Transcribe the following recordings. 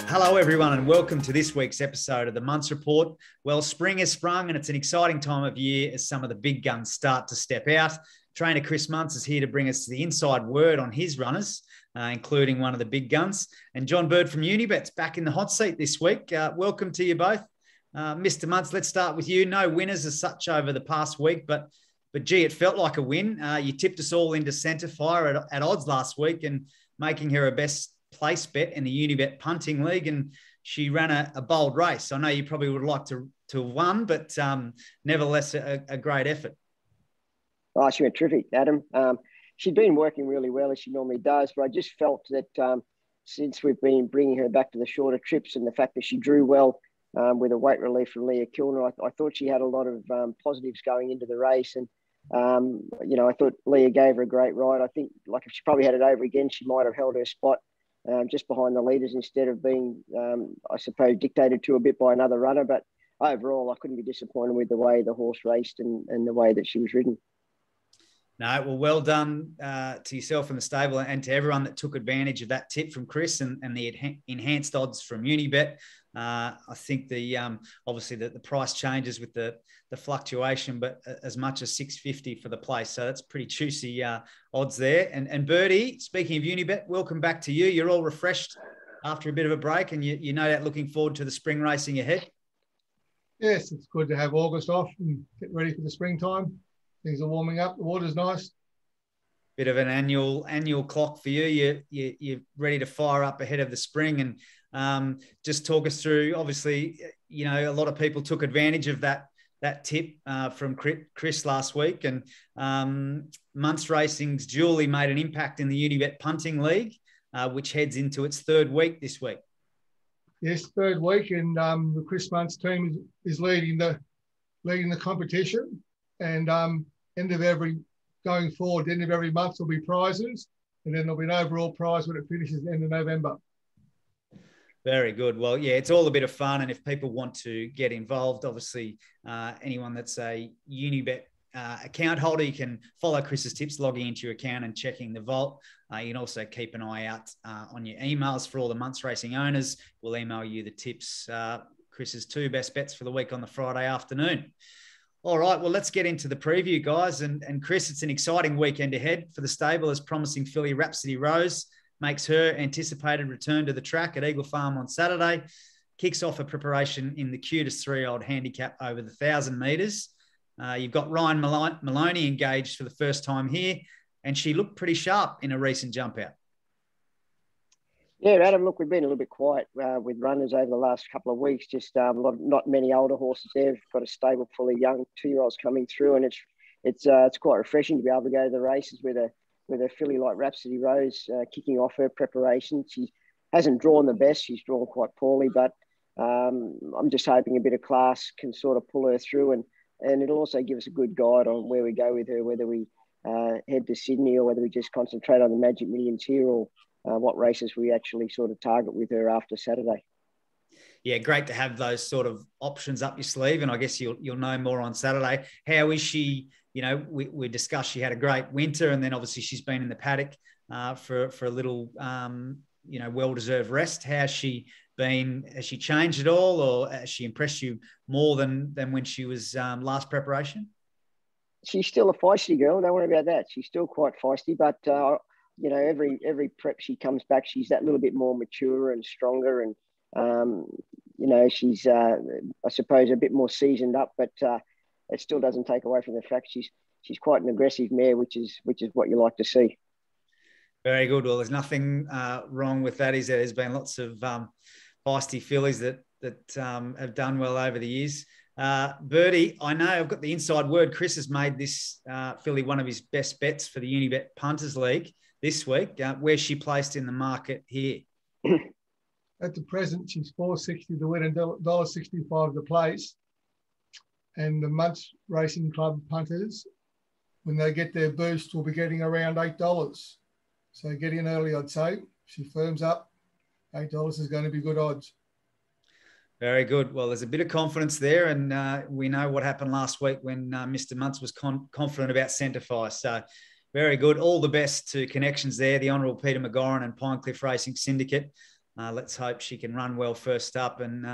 Hello, everyone, and welcome to this week's episode of the Munce Report. Well, spring has sprung, and it's an exciting time of year as some of the big guns start to step out. Trainer Chris Munce is here to bring us the inside word on his runners, including one of the big guns. And John Bird from Unibet's back in the hot seat this week. Welcome to you both. Mr. Munce, let's start with you. No winners as such over the past week, but gee, it felt like a win. You tipped us all into centre fire at odds last week and making her a best place bet in the Unibet punting league, and she ran a bold race. I know you probably would like to have won, but nevertheless a great effort. Oh, she went terrific, Adam. She'd been working really well as she normally does, but I just felt that since we've been bringing her back to the shorter trips and the fact that she drew well with a weight relief from Leah Kilner, I thought she had a lot of positives going into the race. And, I thought Leah gave her a great ride. I think like if she probably had it over again, she might have held her spot just behind the leaders instead of being, I suppose, dictated to a bit by another runner. But overall, I couldn't be disappointed with the way the horse raced and the way that she was ridden. No, well done to yourself and the stable and to everyone that took advantage of that tip from Chris and the enhanced odds from Unibet. I think obviously the price changes with the fluctuation, but as much as $6.50 for the place. So that's pretty juicy odds there. And Birdie, speaking of Unibet, welcome back to you. You're all refreshed after a bit of a break, and you no doubt looking forward to the spring racing ahead. Yes, it's good to have August off and get ready for the springtime. Things are warming up. The water's nice. Bit of an annual clock for you. You're ready to fire up ahead of the spring, and just talk us through. Obviously, a lot of people took advantage of that tip from Chris last week, and Munce Racing's Julie made an impact in the Unibet punting league, which heads into its third week this week. Yes, third week, and the Chris Munce team is leading the competition. And end of every month there'll be prizes, and then there'll be an overall prize when it finishes at the end of November. Very good. Well, yeah, it's all a bit of fun, and if people want to get involved, obviously anyone that's a Unibet account holder, you can follow Chris's tips, logging into your account and checking the vault. You can also keep an eye out on your emails for all the Munce Racing owners. We'll email you the tips, Chris's 2 best bets for the week on the Friday afternoon. All right, well, let's get into the preview, guys. And Chris, it's an exciting weekend ahead for the stable as promising filly Rhapsody Rose makes her anticipated return to the track at Eagle Farm on Saturday, kicks off a preparation in the cutest 3-year-old handicap over the 1,000 metres. You've got Ryan Maloney engaged for the first time here, and she looked pretty sharp in a recent jump out. Yeah, Adam, look, we've been a little bit quiet with runners over the last couple of weeks. Just not many older horses there. We've got a stable full of young 2-year-olds coming through, and it's quite refreshing to be able to go to the races with a filly like Rhapsody Rose kicking off her preparation. She hasn't drawn the best. She's drawn quite poorly, but I'm just hoping a bit of class can sort of pull her through, and it'll also give us a good guide on where we go with her, whether we head to Sydney or whether we just concentrate on the Magic Millions here, or what races we actually sort of target with her after Saturday. Yeah, great to have those sort of options up your sleeve, and I guess you'll know more on Saturday. How is she? We discussed she had a great winter, and then obviously she's been in the paddock for a little, well-deserved rest. How's she been? Has she changed at all, or has she impressed you more than when she was last preparation? She's still a feisty girl. Don't worry about that. She's still quite feisty, but every prep she comes back, she's that little bit more mature and stronger, and she's I suppose a bit more seasoned up, but it still doesn't take away from the fact she's quite an aggressive mare, which is what you like to see. Very good. Well, there's nothing wrong with that, is there? There's been lots of feisty fillies that have done well over the years. Birdie, I know I've got the inside word. Chris has made this filly one of his best bets for the Unibet Punters League this week. Where's she placed in the market here? At the present, she's $4.60 to win and $1.65 to place. And the Munce Racing Club punters, when they get their boost, will be getting around $8. So get in early, I'd say. If she firms up, $8 is going to be good odds. Very good. Well, there's a bit of confidence there, and we know what happened last week when Mr. Munce was confident about centre fire. So very good. All the best to connections there, the Honourable Peter McGoran and Pinecliff Racing Syndicate. Let's hope she can run well first up, and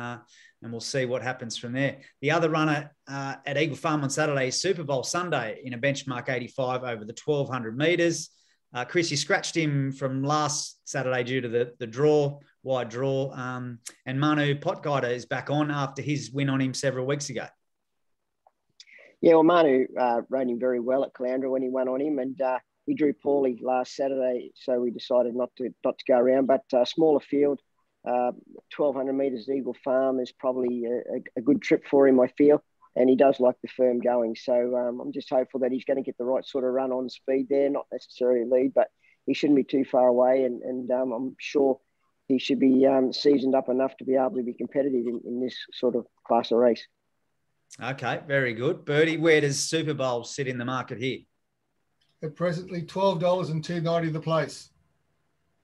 we'll see what happens from there. The other runner at Eagle Farm on Saturday is Super Bowl Sunday in a benchmark 85 over the 1,200 metres. Chris, you scratched him from last Saturday due to the wide draw. And Manu Potgeider is back on after his win on him several weeks ago. Yeah, well, Manu rode him very well at Caloundra when he won on him, and he drew poorly last Saturday, so we decided not to go around. But smaller field, 1,200 metres at Eagle Farm is probably a good trip for him, I feel, and he does like the firm going. So I'm just hopeful that he's going to get the right sort of run on speed there, not necessarily lead, but he shouldn't be too far away, and I'm sure he should be seasoned up enough to be able to be competitive in this sort of class of race. Okay, very good. Bertie, where does Super Bowl sit in the market here? At presently, $12 and $2.90 the place.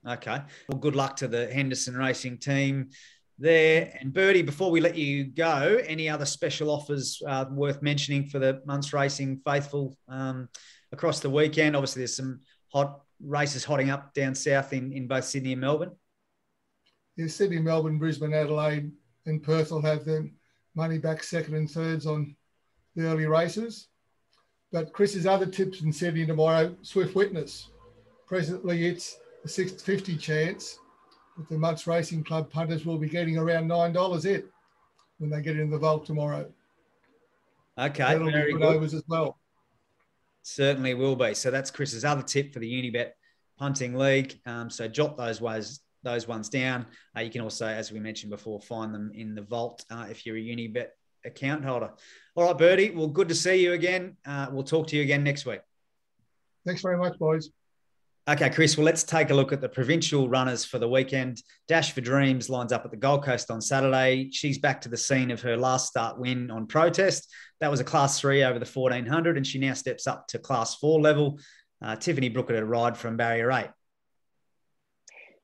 Okay. Well, good luck to the Henderson Racing team there. And Bertie, before we let you go, any other special offers worth mentioning for the Munce Racing faithful across the weekend? Obviously, there's some hot races hotting up down south in both Sydney and Melbourne. Yeah, Sydney, Melbourne, Brisbane, Adelaide and Perth will have them money back second and thirds on the early races. But Chris's other tips in Sydney tomorrow, Swift Witness. Presently, it's a 650 chance, but the Munce Racing Club punters will be getting around $9 it when they get in the vault tomorrow. Okay, that'll very be good. Overs as well. Certainly will be. So that's Chris's other tip for the Unibet Punting League. So jot those ones down. You can also, as we mentioned before, find them in the vault if you're a Unibet account holder. All right, Bertie. Well, good to see you again. We'll talk to you again next week. Thanks very much, boys. Okay, Chris, well, let's take a look at the provincial runners for the weekend. Dash for Dreams lines up at the Gold Coast on Saturday. She's back to the scene of her last start win on protest. That was a Class 3 over the 1,400, and she now steps up to Class 4 level. Tiffany Brook at a ride from Barrier 8.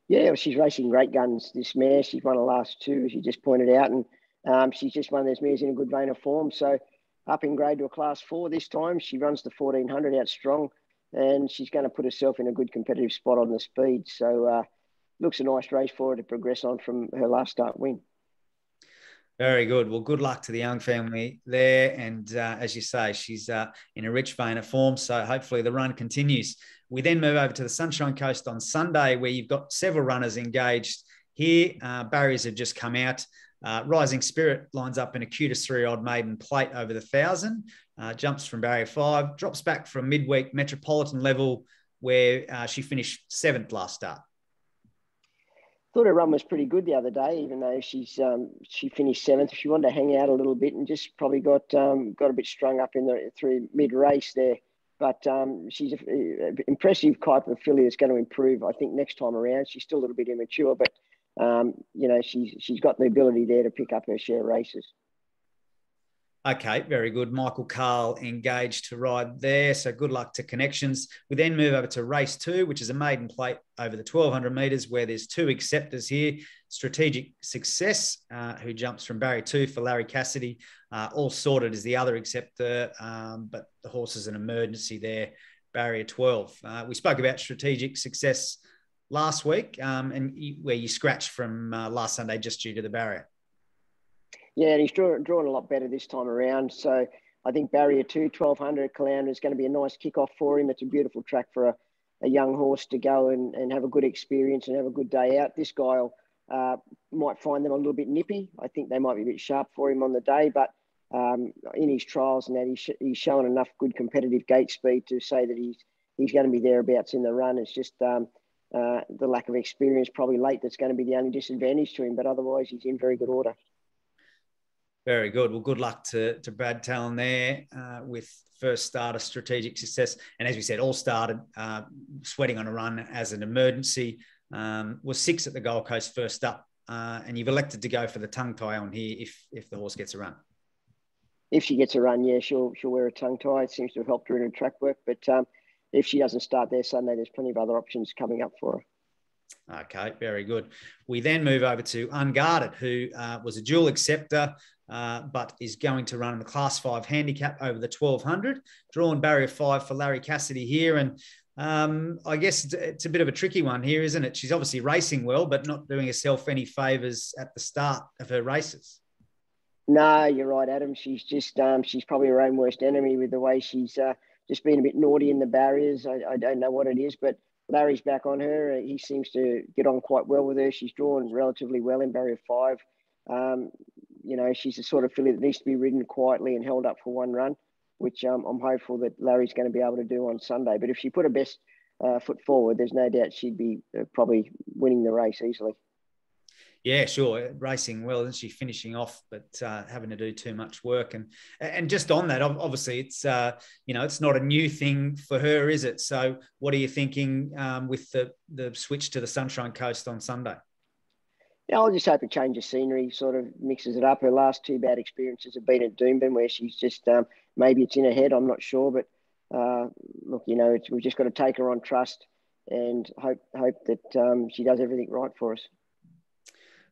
Yeah, well, she's racing great guns, this mare. She's won the last two, as you just pointed out, and she's just one of those mares in a good vein of form. So up in grade to a Class 4 this time. She runs the 1,400 out strong, and she's going to put herself in a good competitive spot on the speed. So looks a nice race for her to progress on from her last start win. Very good. Well, good luck to the Young family there. And as you say, she's in a rich vein of form. So hopefully the run continues. We then move over to the Sunshine Coast on Sunday, where you've got several runners engaged here. Barriers have just come out. Rising Spirit lines up in a Cutis 3-odd maiden plate over the 1,000. Jumps from Barrier 5, drops back from midweek Metropolitan level, where she finished 7th last start. Thought her run was pretty good the other day, even though she finished 7th. She wanted to hang out a little bit and just probably got a bit strung up through mid race there. But she's an impressive type of filly that's going to improve. I think next time around. She's still a little bit immature, but she's got the ability there to pick up her share of races. Okay, very good. Michael Carl engaged to ride there. So good luck to Connections. We then move over to race 2, which is a maiden plate over the 1,200 metres, where there's 2 acceptors here. Strategic Success, who jumps from Barrier 2 for Larry Cassidy. All Sorted is the other acceptor, but the horse is an emergency there, Barrier 12. We spoke about Strategic Success last week, and where you scratched from last Sunday just due to the barrier. Yeah, and he's drawn a lot better this time around. So I think Barrier 2, 1,200 at Caloundra is going to be a nice kickoff for him. It's a beautiful track for a young horse to go and have a good experience and have a good day out. This guy might find them a little bit nippy. I think they might be a bit sharp for him on the day, but in his trials and that, he's shown enough good competitive gate speed to say that he's going to be thereabouts in the run. It's just the lack of experience probably late that's going to be the only disadvantage to him, but otherwise he's in very good order. Very good. Well, good luck to Brad Talon there with first starter Strategic Success. And as we said, all started sweating on a run as an emergency. Was 6 at the Gold Coast first up. And you've elected to go for the tongue tie on here if the horse gets a run. If she gets a run, yeah, she'll wear a tongue tie. It seems to have helped her in her track work. But if she doesn't start there Sunday, there's plenty of other options coming up for her. Okay, very good. We then move over to Unguarded, who was a dual acceptor, but is going to run in the Class 5 handicap over the 1,200. Drawn Barrier 5 for Larry Cassidy here. And I guess it's a bit of a tricky one here, isn't it? She's obviously racing well, but not doing herself any favours at the start of her races. No, you're right, Adam. She's just she's probably her own worst enemy with the way she's just been a bit naughty in the barriers. I don't know what it is, but Larry's back on her. He seems to get on quite well with her. She's drawn relatively well in barrier 5. You know, she's the sort of filly that needs to be ridden quietly and held up for one run, which I'm hopeful that Larry's going to be able to do on Sunday. But if she put her best foot forward, there's no doubt she'd be probably winning the race easily. Yeah, sure. Racing well, isn't she? Finishing off, but having to do too much work. And just on that, obviously, it's you know, it's not a new thing for her, is it? So, what are you thinking with the switch to the Sunshine Coast on Sunday? Yeah, I'll just hope a change of scenery sort of mixes it up. Her last 2 bad experiences have been at Doomben, where she's just maybe it's in her head. I'm not sure, but look, you know, we've just got to take her on trust and hope that she does everything right for us.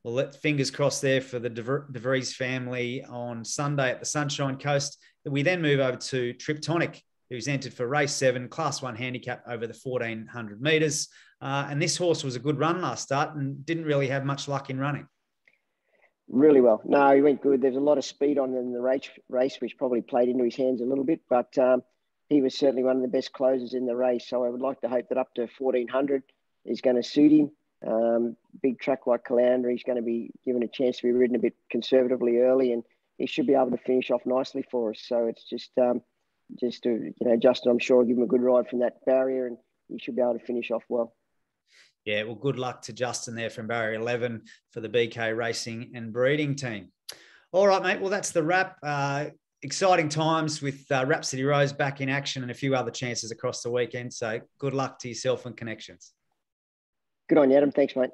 Well, fingers crossed there for the De Vries family on Sunday at the Sunshine Coast. We then move over to Triptonic, who's entered for race 7, Class 1 handicap over the 1,400 metres. And this horse was a good run last start and didn't really have much luck in running. Really well. No, he went good. There's a lot of speed on in the race, which probably played into his hands a little bit, but he was certainly one of the best closers in the race. So I would like to hope that up to 1,400 is going to suit him. Big track like Caloundra, he's going to be given a chance to be ridden a bit conservatively early, and he should be able to finish off nicely for us. So it's just to, you know, Justin, I'm sure, will give him a good ride from that barrier, and he should be able to finish off well. Yeah, well, good luck to Justin there from barrier 11 for the BK Racing and Breeding team. All right, mate. Well, that's the wrap. Exciting times with Rhapsody Rose back in action and a few other chances across the weekend. So good luck to yourself and Connections. Good on you, Adam. Thanks, mate.